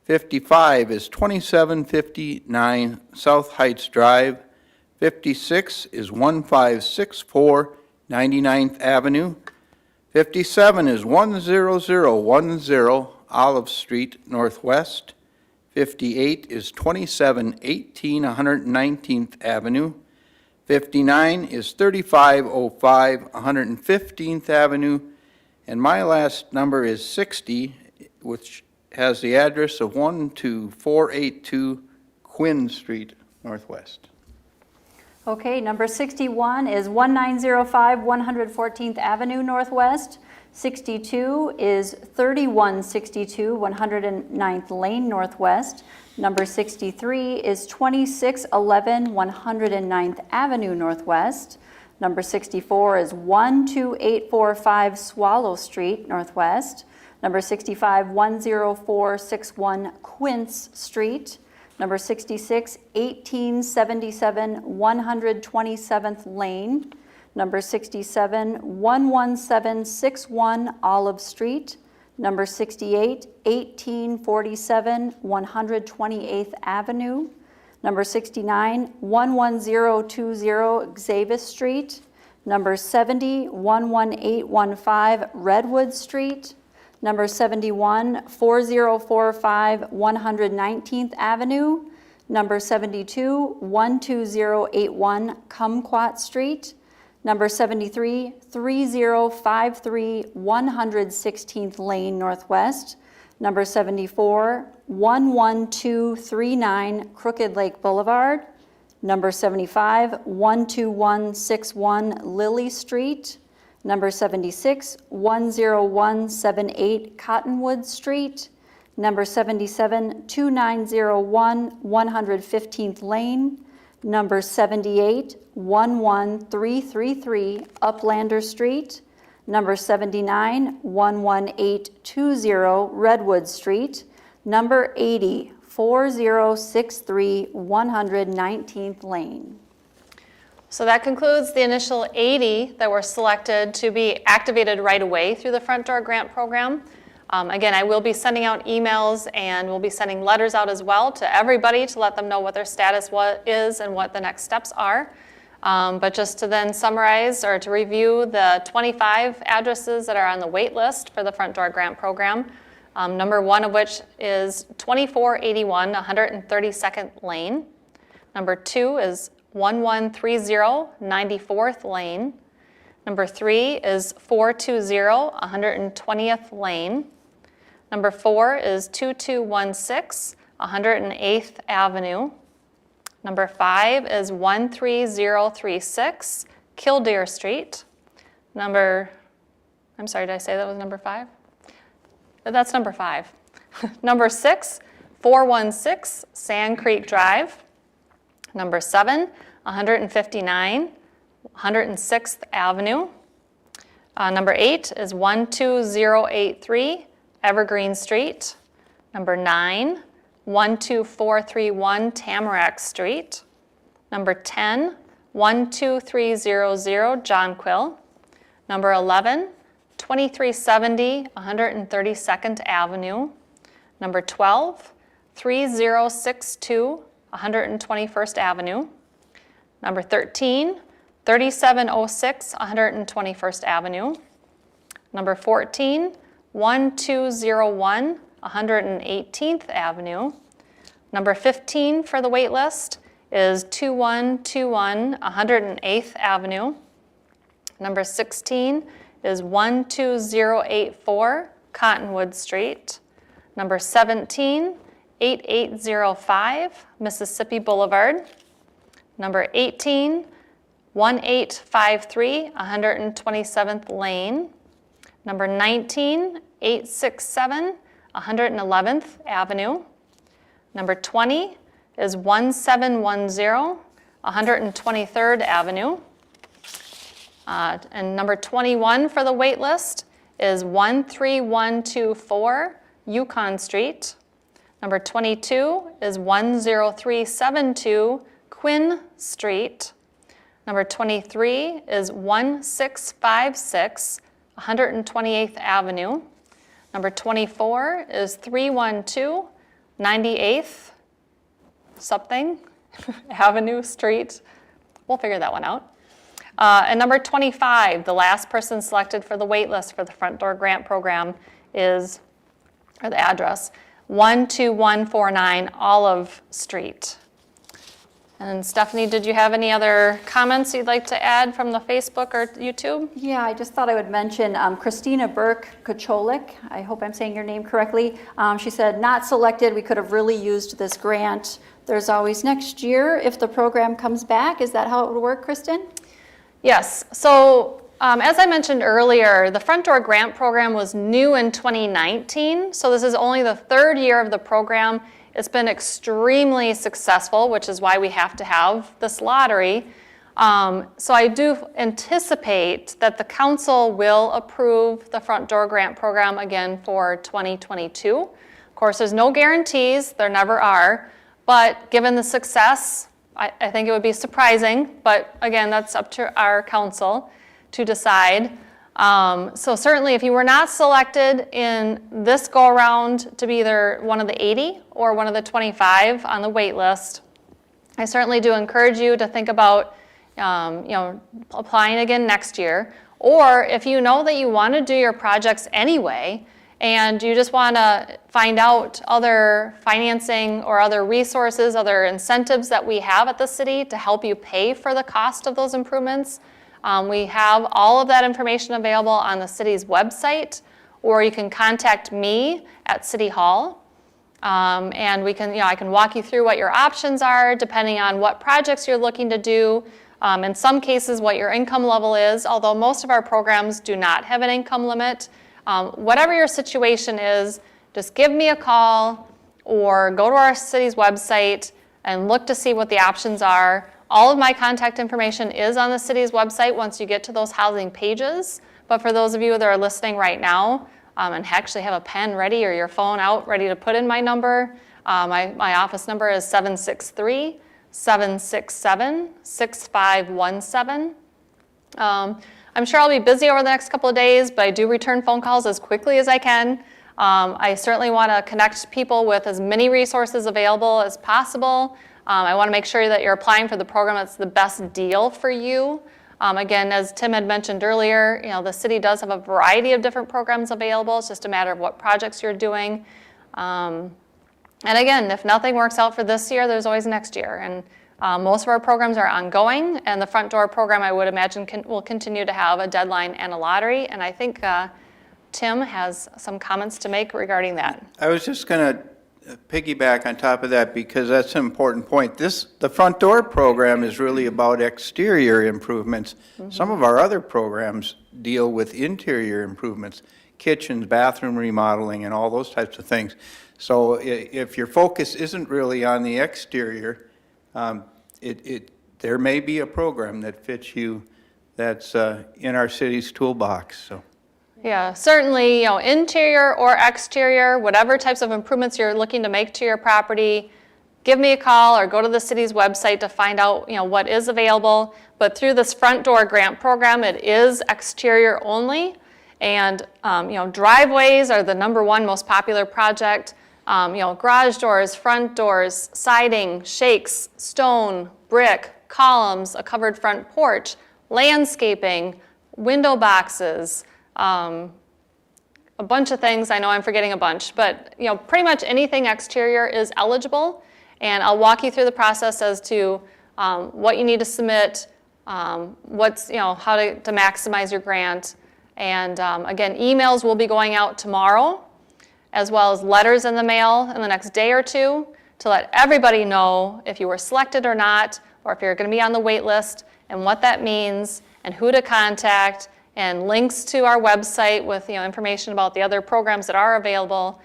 55 is 2759 South Heights Drive. 56 is 1564 99th Avenue. 57 is 10010 Olive Street Northwest. 58 is 2718 119th Avenue. 59 is 3505 115th Avenue. And my last number is 60, which has the address of 12482 Quinn Street Northwest. Okay, number 61 is 1905 114th Avenue Northwest. 62 is 3162 109th Lane Northwest. Number 63 is 2611 109th Avenue Northwest. Number 64 is 12845 Swallow Street Northwest. Number 65, 10461 Quince Street. Number 66, 1877 127th Lane. Number 67, 11761 Olive Street. Number 68, 1847 128th Avenue. Number 69, 11020 Xavis Street. Number 70, 11815 Redwood Street. Number 71, 4045 119th Avenue. Number 72, 12081 Kumquat Street. Number 73, 3053 116th Lane Northwest. Number 74, 11239 Crooked Lake Boulevard. Number 75, 12161 Lily Street. Number 76, 10178 Cottonwood Street. Number 77, 2901 115th Lane. Number 78, 11333 Uplander Street. Number 79, 11820 Redwood Street. Number 80, 4063 119th Lane. So that concludes the initial 80 that were selected to be activated right away through the Front Door Grant Program. Again, I will be sending out emails and we'll be sending letters out as well to everybody to let them know what their status is and what the next steps are. But just to then summarize or to review the 25 addresses that are on the wait list for the Front Door Grant Program, number one of which is 2481 132nd Lane. Number two is 1130 94th Lane. Number 3 is 420 120th Lane. Number 4 is 2216 108th Avenue. Number 5 is 13036 Killdeer Street. I'm sorry, did I say that was number 5? That's number 5. Number 6, 416 Sand Creek Drive. Number 7, 159 106th Avenue. Number 8 is 12083 Evergreen Street. Number 9, 12431 Tamarack Street. Number 10, 12300 John Quill. Number 11, 2370 132nd Avenue. Number 12, 3062 121st Avenue. Number 13, 3706 121st Avenue. Number 14, 1201 118th Avenue. Number 15 for the wait list is 2121 108th Avenue. Number 16 is 12084 Cottonwood Street. Number 17, 8805 Mississippi Boulevard. Number 18, 1853 127th Lane. Number 19, 867 111th Avenue. Number 20 is 1710 123rd Avenue. And number 21 for the wait list is 13124 Yukon Street. Number 22 is 10372 Quinn Street. Number 23 is 1656 128th Avenue. Number 24 is 312 98th something Avenue Street. We'll figure that one out. And number 25, the last person selected for the wait list for the front door grant program is, or the address, 12149 Olive Street. And Stephanie, did you have any other comments you'd like to add from the Facebook or YouTube? Yeah, I just thought I would mention Christina Burke-Kocholik. I hope I'm saying your name correctly. She said, not selected, we could have really used this grant. There's always next year if the program comes back. Is that how it would work, Kristen? Yes. So as I mentioned earlier, the front door grant program was new in 2019. So this is only the third year of the program. It's been extremely successful, which is why we have to have this lottery. So I do anticipate that the council will approve the front door grant program again for 2022. Of course, there's no guarantees, there never are, but given the success, I think it would be surprising, but again, that's up to our council to decide. So certainly if you were not selected in this go-around to be either one of the 80 or one of the 25 on the wait list, I certainly do encourage you to think about applying again next year. Or if you know that you want to do your projects anyway, and you just want to find out other financing or other resources, other incentives that we have at the city to help you pay for the cost of those improvements, we have all of that information available on the city's website, or you can contact me at City Hall, and we can, I can walk you through what your options are depending on what projects you're looking to do. In some cases, what your income level is, although most of our programs do not have an income limit. Whatever your situation is, just give me a call or go to our city's website and look to see what the options are. All of my contact information is on the city's website once you get to those housing pages. But for those of you that are listening right now and actually have a pen ready or your phone out ready to put in my number, my office number is 763-767-6517. I'm sure I'll be busy over the next couple of days, but I do return phone calls as quickly as I can. I certainly want to connect people with as many resources available as possible. I want to make sure that you're applying for the program that's the best deal for you. Again, as Tim had mentioned earlier, the city does have a variety of different programs available. It's just a matter of what projects you're doing. And again, if nothing works out for this year, there's always next year. And most of our programs are ongoing, and the front door program, I would imagine, will continue to have a deadline and a lottery. And I think Tim has some comments to make regarding that. I was just going to piggyback on top of that because that's an important point. The front door program is really about exterior improvements. Mm-hmm. Some of our other programs deal with interior improvements, kitchens, bathroom remodeling, and all those types of things. So if your focus isn't really on the exterior, there may be a program that fits you that's in our city's toolbox. So. Yeah, certainly, interior or exterior, whatever types of improvements you're looking to make to your property, give me a call or go to the city's website to find out, what is available. But through this front door grant program, it is exterior only. And, driveways are the #1 most popular project. Garage doors, front doors, siding, shakes, stone, brick, columns, a covered front porch, landscaping, window boxes, a bunch of things. I know I'm forgetting a bunch, but pretty much anything exterior is eligible. And I'll walk you through the process as to what you need to submit, what's how to maximize your grant. And again, emails will be going out tomorrow, as well as letters in the mail in the next day or two to let everybody know if you were selected or not, or if you're going to be on the wait list and what that means and who to contact, and links to our website with information about the other programs that are available.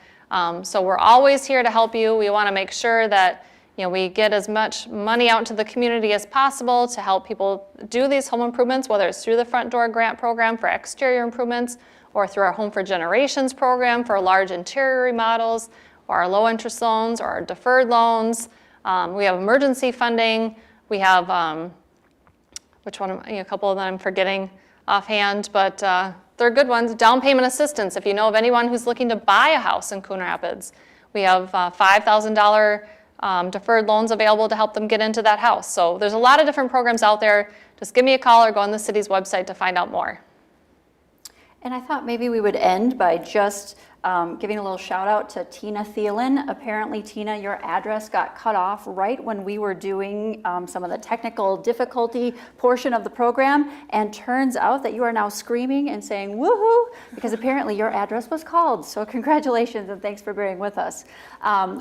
So we're always here to help you. We want to make sure that we get as much money out into the community as possible to help people do these home improvements, whether it's through the Front Door Grant Program for exterior improvements, or through our Home for Generations program for large interior remodels, or our low interest loans, or our deferred loans. We have emergency funding. We have, a couple of them I'm forgetting offhand, but they're good ones. Down payment assistance, if you know of anyone who's looking to buy a house in Coon Rapids. We have $5,000 deferred loans available to help them get into that house. So there's a lot of different programs out there. Just give me a call or go on the city's website to find out more. And I thought maybe we would end by just giving a little shout out to Tina Thielen. Apparently, Tina, your address got cut off right when we were doing some of the technical difficulty portion of the program, and turns out that you are now screaming and saying woohoo, because apparently your address was called. So congratulations and thanks for bearing with us.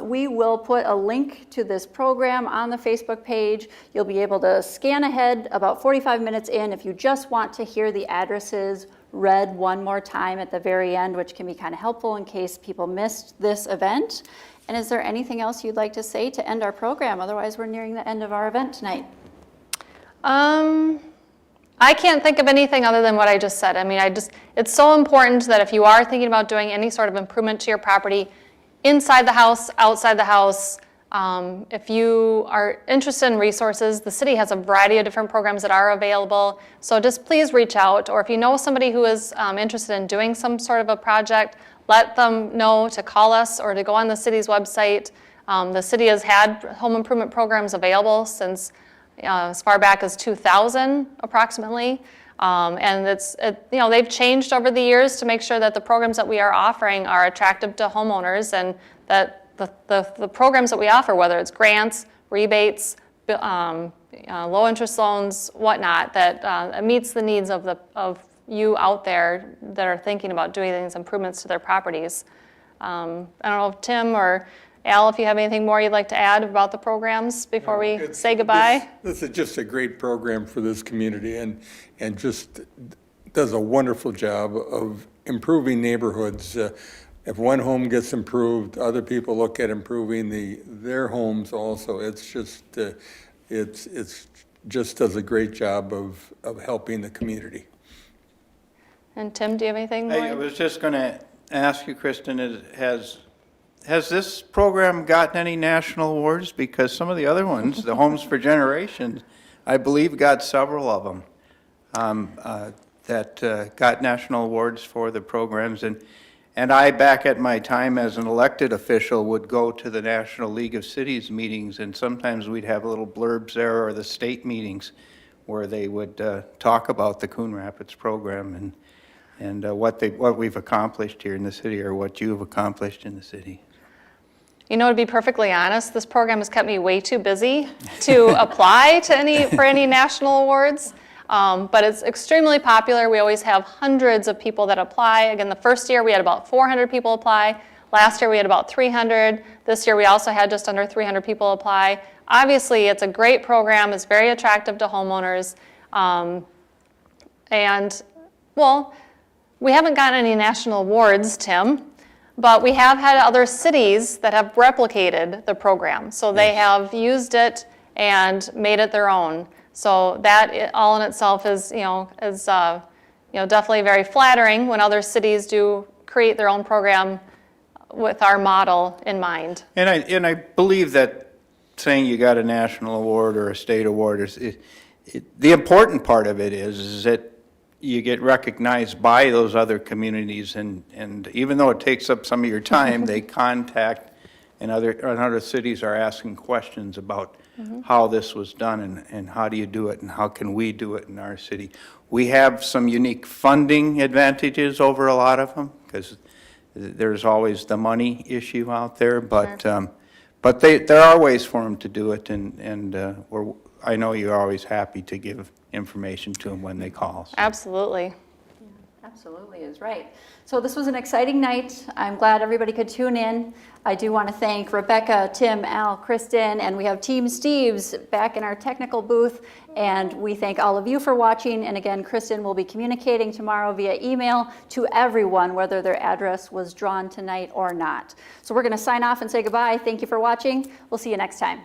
We will put a link to this program on the Facebook page. You'll be able to scan ahead about 45 minutes in if you just want to hear the addresses read one more time at the very end, which can be kind of helpful in case people missed this event. And is there anything else you'd like to say to end our program? Otherwise, we're nearing the end of our event tonight. I can't think of anything other than what I just said. I mean, it's so important that if you are thinking about doing any sort of improvement to your property, inside the house, outside the house, if you are interested in resources, the city has a variety of different programs that are available. So just please reach out, or if you know somebody who is interested in doing some sort of a project, let them know to call us or to go on the city's website. The city has had home improvement programs available since as far back as 2000 approximately. And they've changed over the years to make sure that the programs that we are offering are attractive to homeowners, and that the programs that we offer, whether it's grants, rebates, low interest loans, whatnot, that meets the needs of you out there that are thinking about doing these improvements to their properties. I don't know if Tim or Al, if you have anything more you'd like to add about the programs before we say goodbye. This is just a great program for this community, and just does a wonderful job of improving neighborhoods. If one home gets improved, other people look at improving their homes also. It's just it's just does a great job of helping the community. And Tim, do you have anything more? I was just going to ask you, Kristen, has this program gotten any national awards? Because some of the other ones, the Homes for Generations, I believe got several of them that got national awards for the programs. And I, back at my time as an elected official, would go to the National League of Cities meetings, and sometimes we'd have little blurbs there, or the state meetings where they would talk about the Coon Rapids program and what we've accomplished here in the city, or what you've accomplished in the city. You know, to be perfectly honest, this program has kept me way too busy to apply for any national awards. But it's extremely popular. We always have hundreds of people that apply. Again, the first year we had about 400 people apply. Last year we had about 300. This year we also had just under 300 people apply. Obviously, it's a great program. It's very attractive to homeowners. We haven't gotten any national awards, Tim, but we have had other cities that have replicated the program. So they have used it and made it their own. So that all in itself is, definitely very flattering when other cities do create their own program with our model in mind. And I believe that saying you got a national award or a state award the important part of it is that you get recognized by those other communities, and even though it takes up some of your time, they contact, and other cities are asking questions about how this was done, and how do you do it, and how can we do it in our city. We have some unique funding advantages over a lot of them, because there's always the money issue out there, but there are ways for them to do it, and I know you're always happy to give information to them when they call. So. Absolutely. Absolutely is right. So this was an exciting night. I'm glad everybody could tune in. I do want to thank Rebecca, Tim, Al, Kristen, and we have Team Steve's back in our technical booth. And we thank all of you for watching. And again, Kristen will be communicating tomorrow via email to everyone, whether their address was drawn tonight or not. So we're going to sign off and say goodbye. Thank you for watching. We'll see you next time.